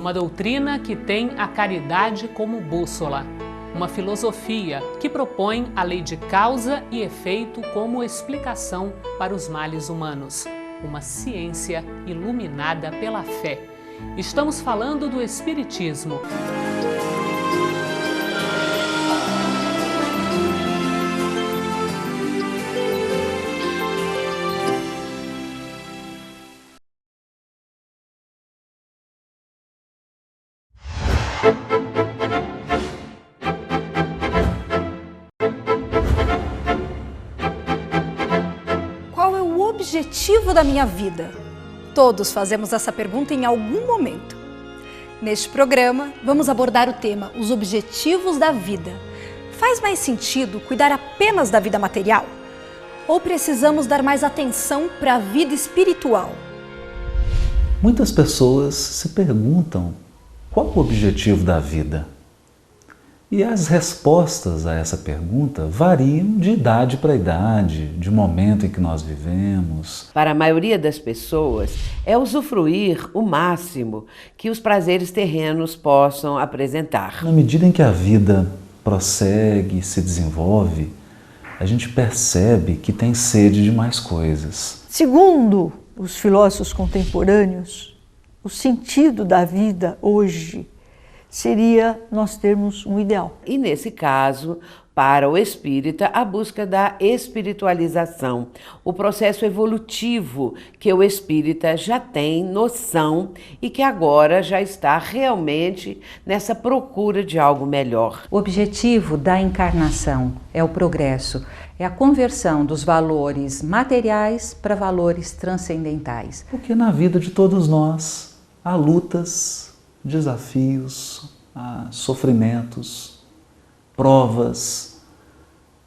uma doutrina que tem a caridade como bússola, uma filosofia que propõe a lei de causa e efeito como explicação para os males humanos, uma ciência iluminada pela fé. Estamos falando do Espiritismo. Qual é o objetivo da minha vida? Todos fazemos essa pergunta em algum momento. Neste programa, vamos abordar o tema Os Objetivos da Vida. Faz mais sentido cuidar apenas da vida material? Ou precisamos dar mais atenção para a vida espiritual? Muitas pessoas se perguntam qual o objetivo da vida? E as respostas a essa pergunta variam de idade para idade, de momento em que nós vivemos. Para a maioria das pessoas, é usufruir o máximo que os prazeres terrenos possam apresentar. Na medida em que a vida prossegue, se desenvolve, a gente percebe que tem sede de mais coisas. Segundo os filósofos contemporâneos, o sentido da vida hoje seria nós termos um ideal. E nesse caso, para o espírita, a busca da espiritualização, o processo evolutivo que o espírita já tem noção e que agora já está realmente nessa procura de algo melhor. O objetivo da encarnação é o progresso, é a conversão dos valores materiais para valores transcendentais. Porque na vida de todos nós há lutas, desafios, sofrimentos, provas,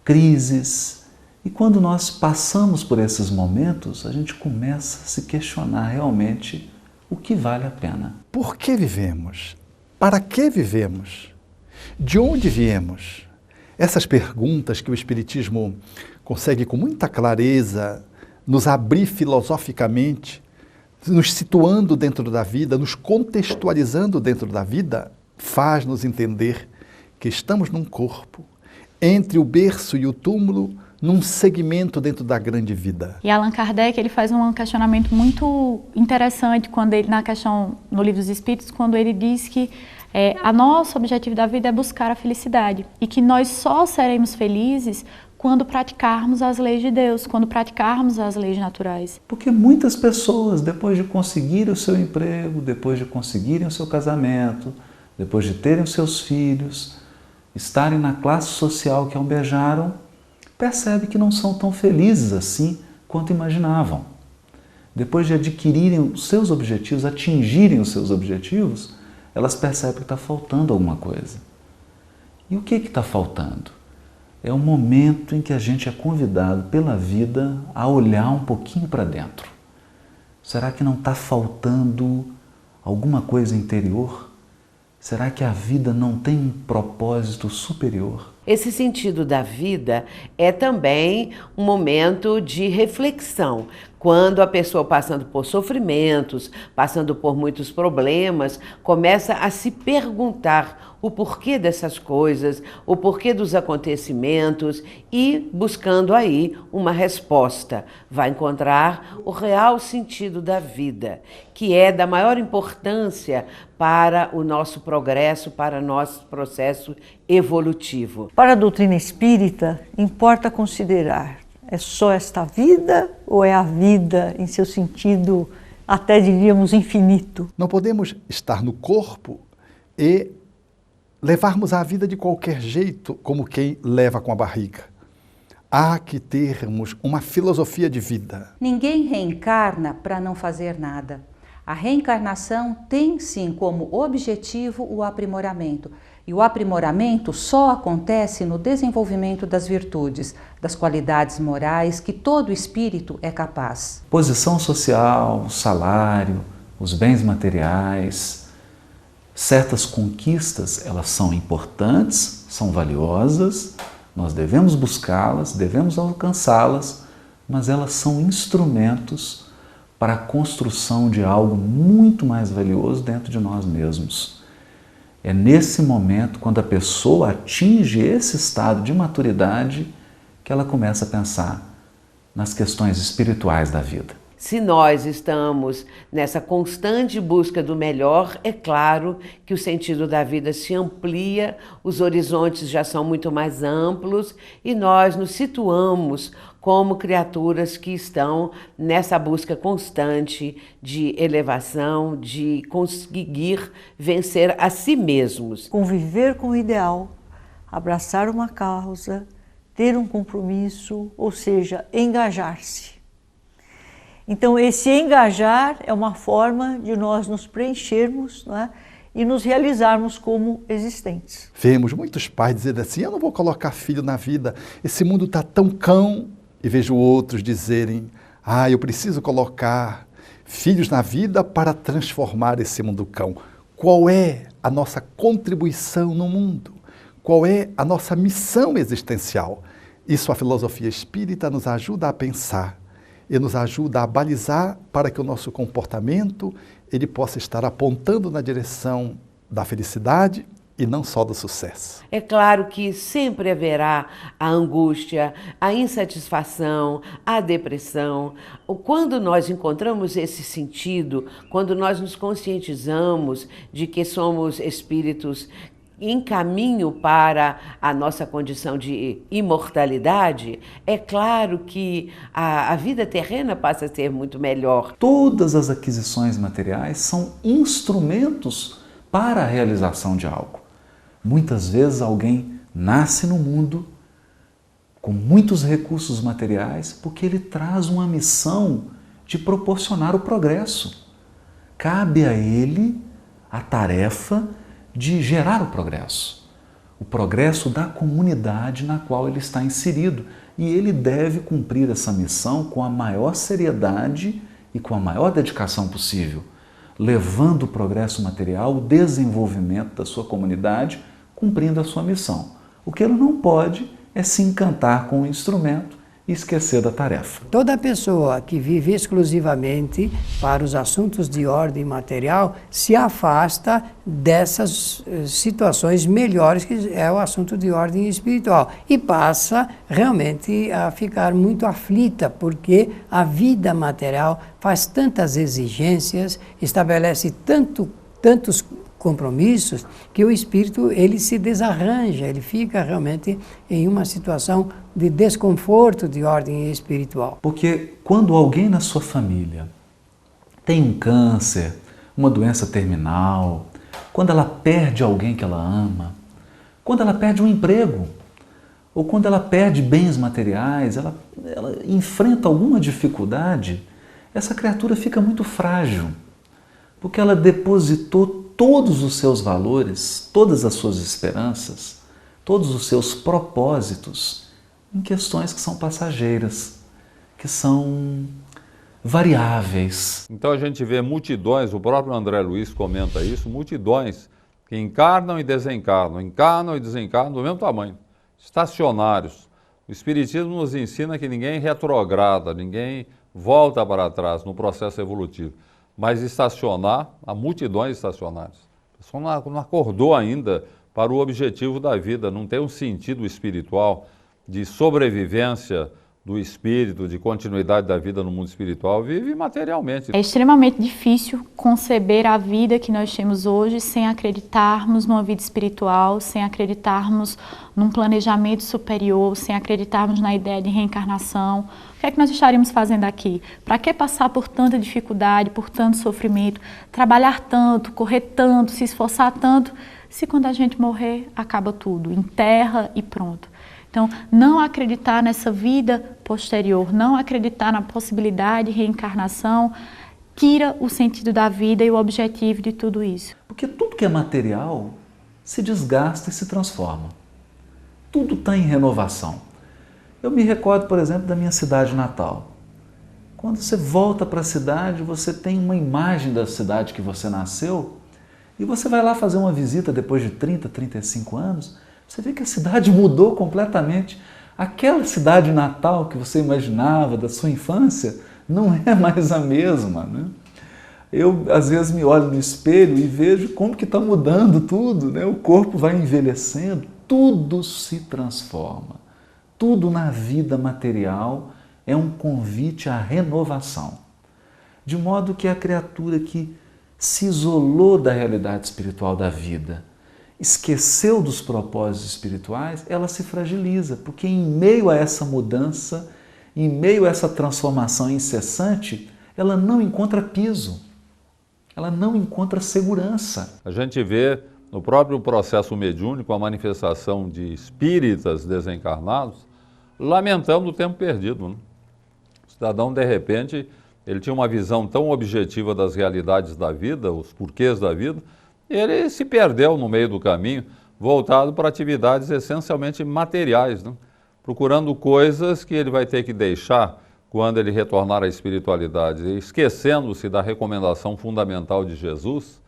crises. E quando nós passamos por esses momentos, a gente começa a se questionar realmente o que vale a pena. Por que vivemos? Para que vivemos? De onde viemos? Essas perguntas que o Espiritismo consegue com muita clareza nos abrir filosoficamente, nos situando dentro da vida, nos contextualizando dentro da vida, faz-nos entender que estamos num corpo, entre o berço e o túmulo, num segmento dentro da grande vida. E Allan Kardec, ele faz um questionamento muito interessante quando ele, no Livro dos Espíritos, quando ele diz que a nosso objetivo da vida é buscar a felicidade e que nós só seremos felizes quando praticarmos as leis de Deus, quando praticarmos as leis naturais. Porque muitas pessoas, depois de conseguirem o seu emprego, depois de conseguirem o seu casamento, depois de terem os seus filhos, estarem na classe social que almejaram, percebem que não são tão felizes assim quanto imaginavam. Depois de adquirirem os seus objetivos, atingirem os seus objetivos, elas percebem que está faltando alguma coisa. E o que está faltando? É o momento em que a gente é convidado pela vida a olhar um pouquinho para dentro. Será que não está faltando alguma coisa interior? Será que a vida não tem um propósito superior? Esse sentido da vida é também um momento de reflexão. Quando a pessoa passando por sofrimentos, passando por muitos problemas, começa a se perguntar o porquê dessas coisas, o porquê dos acontecimentos e buscando aí uma resposta. Vai encontrar o real sentido da vida, que é da maior importância para o nosso progresso, para o nosso processo evolutivo. Para a doutrina espírita, importa considerar: é só esta vida ou é a vida em seu sentido, até diríamos, infinito? Não podemos estar no corpo e levarmos a vida de qualquer jeito, como quem leva com a barriga. Há que termos uma filosofia de vida. Ninguém reencarna para não fazer nada. A reencarnação tem sim como objetivo o aprimoramento. E o aprimoramento só acontece no desenvolvimento das virtudes, das qualidades morais que todo espírito é capaz. Posição social, salário, os bens materiais, certas conquistas, elas são importantes, são valiosas, nós devemos buscá-las, devemos alcançá-las, mas elas são instrumentos para a construção de algo muito mais valioso dentro de nós mesmos. É nesse momento, quando a pessoa atinge esse estado de maturidade, que ela começa a pensar nas questões espirituais da vida. Se nós estamos nessa constante busca do melhor, é claro que o sentido da vida se amplia, os horizontes já são muito mais amplos e nós nos situamos como criaturas que estão nessa busca constante de elevação, de conseguir vencer a si mesmos. Conviver com o ideal, abraçar uma causa, ter um compromisso, ou seja, engajar-se. Então, esse engajar é uma forma de nós nos preenchermos, não é? E nos realizarmos como existentes. Vemos muitos pais dizendo assim, eu não vou colocar filho na vida, esse mundo está tão cão. E vejo outros dizerem, eu preciso colocar filhos na vida para transformar esse mundo cão. Qual é a nossa contribuição no mundo? Qual é a nossa missão existencial? Isso a filosofia espírita nos ajuda a pensar e nos ajuda a balizar para que o nosso comportamento ele possa estar apontando na direção da felicidade e não só do sucesso. É claro que sempre haverá a angústia, a insatisfação, a depressão. Quando nós encontramos esse sentido, quando nós nos conscientizamos de que somos espíritos em caminho para a nossa condição de imortalidade, é claro que a vida terrena passa a ser muito melhor. Todas as aquisições materiais são instrumentos para a realização de algo. Muitas vezes alguém nasce no mundo com muitos recursos materiais porque ele traz uma missão de proporcionar o progresso. Cabe a ele a tarefa de gerar o progresso da comunidade na qual ele está inserido. E ele deve cumprir essa missão com a maior seriedade e com a maior dedicação possível, levando o progresso material, o desenvolvimento da sua comunidade, cumprindo a sua missão. O que ele não pode é se encantar com o instrumento e esquecer da tarefa. Toda pessoa que vive exclusivamente para os assuntos de ordem material se afasta dessas situações melhores que é o assunto de ordem espiritual e passa realmente a ficar muito aflita porque a vida material faz tantas exigências, estabelece tantos compromissos que o espírito ele se desarranja, ele fica realmente em uma situação de desconforto de ordem espiritual. Porque quando alguém na sua família tem um câncer, uma doença terminal, quando ela perde alguém que ela ama, quando ela perde um emprego, ou quando ela perde bens materiais, ela enfrenta alguma dificuldade, essa criatura fica muito frágil, porque ela depositou todos os seus valores, todas as suas esperanças, todos os seus propósitos em questões que são passageiras, que são variáveis. Então a gente vê multidões, o próprio André Luiz comenta isso, multidões que encarnam e desencarnam do mesmo tamanho, estacionários. O Espiritismo nos ensina que ninguém retrograda, ninguém volta para trás no processo evolutivo. Mas estacionar, há multidões estacionárias. A pessoa não acordou ainda para o objetivo da vida, não tem um sentido espiritual de sobrevivência do espírito, de continuidade da vida no mundo espiritual, vive materialmente. É extremamente difícil conceber a vida que nós temos hoje sem acreditarmos numa vida espiritual, sem acreditarmos num planejamento superior, sem acreditarmos na ideia de reencarnação. O que é que nós estaríamos fazendo aqui? Para que passar por tanta dificuldade, por tanto sofrimento, trabalhar tanto, correr tanto, se esforçar tanto, se quando a gente morrer, acaba tudo, enterra e pronto. Então, não acreditar nessa vida posterior, não acreditar na possibilidade de reencarnação, tira o sentido da vida e o objetivo de tudo isso. Porque tudo que é material se desgasta e se transforma. Tudo está em renovação. Eu me recordo, por exemplo, da minha cidade natal. Quando você volta para a cidade, você tem uma imagem da cidade que você nasceu e você vai lá fazer uma visita depois de 30, 35 anos, você vê que a cidade mudou completamente. Aquela cidade natal que você imaginava da sua infância não é mais a mesma, né? Eu, às vezes, me olho no espelho e vejo como que está mudando tudo, né? O corpo vai envelhecendo, tudo se transforma. Tudo na vida material é um convite à renovação. De modo que a criatura que se isolou da realidade espiritual da vida, esqueceu dos propósitos espirituais, ela se fragiliza, porque em meio a essa mudança, em meio a essa transformação incessante, ela não encontra piso. Ela não encontra segurança. A gente vê no próprio processo mediúnico a manifestação de espíritas desencarnados lamentando o tempo perdido, né? O cidadão, de repente, ele tinha uma visão tão objetiva das realidades da vida, os porquês da vida, e ele se perdeu no meio do caminho, voltado para atividades essencialmente materiais, né? Procurando coisas que ele vai ter que deixar quando ele retornar à espiritualidade, esquecendo-se da recomendação fundamental de Jesus,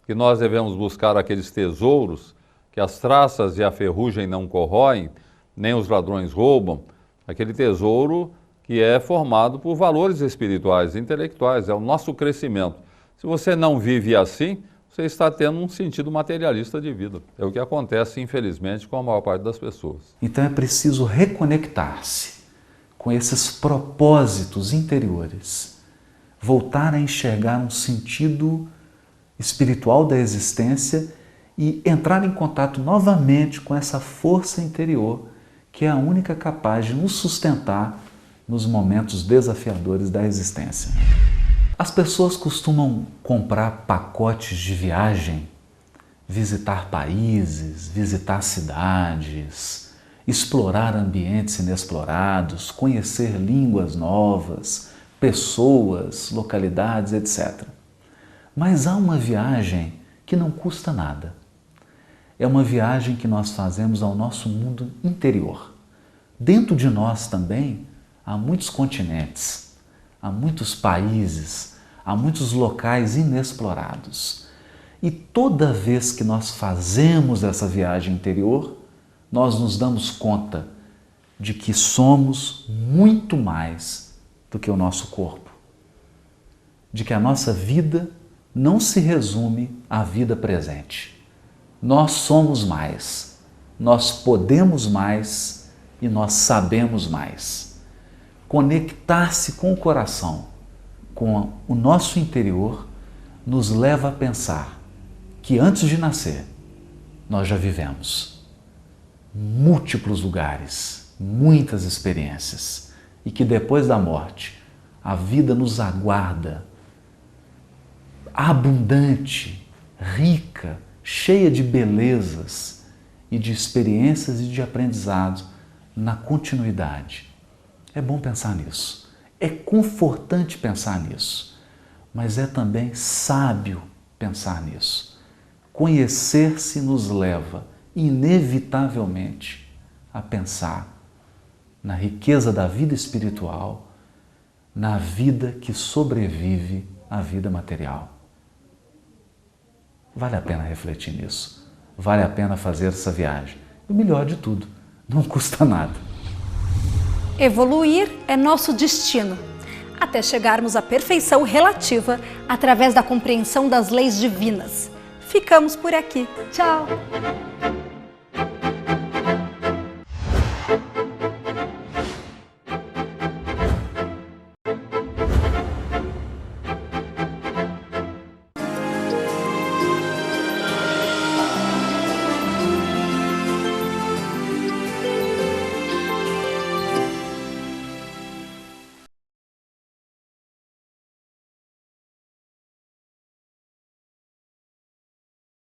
que nós devemos buscar aqueles tesouros que as traças e a ferrugem não corroem, nem os ladrões roubam, aquele tesouro que é formado por valores espirituais, intelectuais, é o nosso crescimento. Se você não vive assim, você está tendo um sentido materialista de vida. É o que acontece, infelizmente, com a maior parte das pessoas. Então é preciso reconectar-se com esses propósitos interiores, voltar a enxergar um sentido espiritual da existência e entrar em contato novamente com essa força interior que é a única capaz de nos sustentar nos momentos desafiadores da existência. As pessoas costumam comprar pacotes de viagem, visitar países, visitar cidades, explorar ambientes inexplorados, conhecer línguas novas, pessoas, localidades, etc. Mas há uma viagem que não custa nada. É uma viagem que nós fazemos ao nosso mundo interior. Dentro de nós também há muitos continentes, há muitos países, há muitos locais inexplorados. E toda vez que nós fazemos essa viagem interior, nós nos damos conta de que somos muito mais do que o nosso corpo. De que a nossa vida não se resume à vida presente. Nós somos mais, nós podemos mais e nós sabemos mais. Conectar-se com o coração, com o nosso interior, nos leva a pensar que antes de nascer, nós já vivemos múltiplos lugares, muitas experiências, e que depois da morte, a vida nos aguarda abundante, rica, cheia de belezas e de experiências e de aprendizados na continuidade. É bom pensar nisso, é confortante pensar nisso, mas é também sábio pensar nisso. Conhecer-se nos leva, inevitavelmente, a pensar na riqueza da vida espiritual, na vida que sobrevive à vida material. Vale a pena refletir nisso, vale a pena fazer essa viagem. E o melhor de tudo, não custa nada. Evoluir é nosso destino, até chegarmos à perfeição relativa através da compreensão das leis divinas. Ficamos por aqui. Tchau!